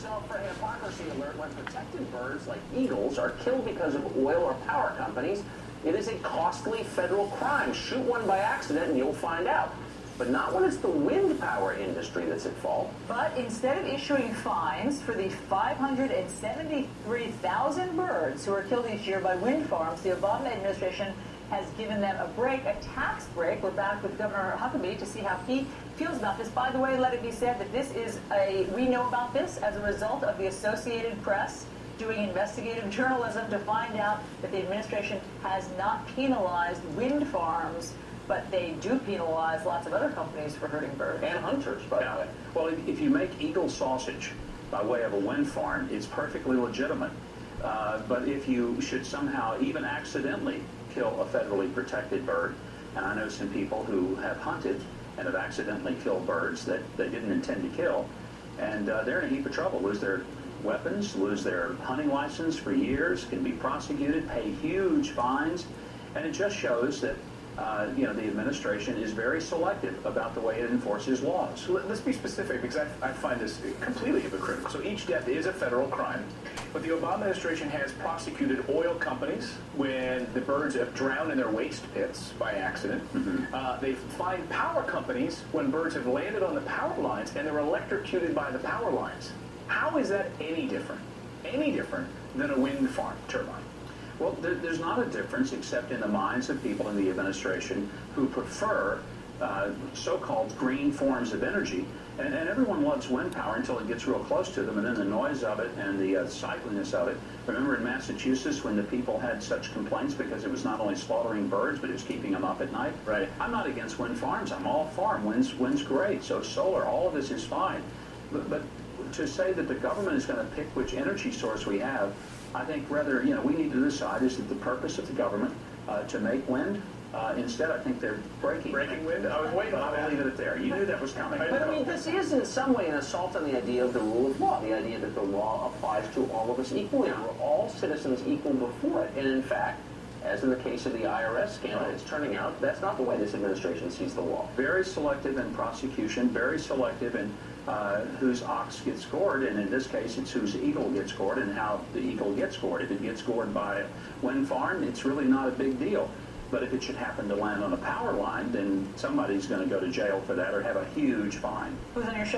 yourself for a hypocrisy alert when protected birds like eagles are killed because of oil or power companies. It is a costly federal crime. Shoot one by accident and you'll find out. But not when it's the wind power industry that's at fault. But instead of issuing fines for the 573,000 birds who are killed each year by wind farms, the Obama administration has given them a break, a tax break. We're back with Governor Huckabee to see how he feels about this. By the way, let it be said that we know about this as a result of the Associated Press doing investigative journalism to find out that the administration has not penalized wind farms, but they do penalize lots of other companies for hurting birds. And hunters, by the way. Well, if you make eagle sausage by way of a wind farm, it's perfectly legitimate. But if you should somehow even accidentally kill a federally protected bird, and I know some people who have hunted and have accidentally killed birds that they didn't intend to kill, and they're in a heap of trouble. Lose their weapons, lose their hunting license for years, can be prosecuted, pay huge fines, and it just shows that the administration is very selective about the way it enforces laws. Let's be specific, because I find this completely hypocritical. So each death is a federal crime, but the Obama administration has prosecuted oil companies when the birds have drowned in their waste pits by accident. They've fined power companies when birds have landed on the power lines and they're electrocuted by the power lines. How is that any different than a wind farm turbine? Well, there's not a difference except in the minds of people in the administration who prefer so-called green forms of energy. And everyone loves wind power until it gets real close to them, and then the noise of it and the sightliness of it. Remember in Massachusetts when the people had such complaints because it was not only slaughtering birds, but it was keeping them up at night? Right. I'm not against wind farms. I'm all for them. Wind's great. So solar, all of this is fine. But to say that the government is going to pick which energy source we have, I think rather, we need to decide, is it the purpose of the government to make wind? Instead, I think they're breaking wind. I was waiting on that. I'll leave it there. You knew that was coming. But I mean, this is in some way an assault on the idea of the rule of law, the idea that the law applies to all of us equally. We're all citizens equal before it. And in fact, as in the case of the IRS scandal, it's turning out that's not the way this administration sees the law. Very selective in prosecution, very selective in whose ox gets gored, and in this case it's whose eagle gets gored and how the eagle gets gored. If it gets gored by a wind farm, it's really not a big deal. But if it should happen to land on a power line, then somebody's going to go to jail for that or have a huge fine. Who's on your show?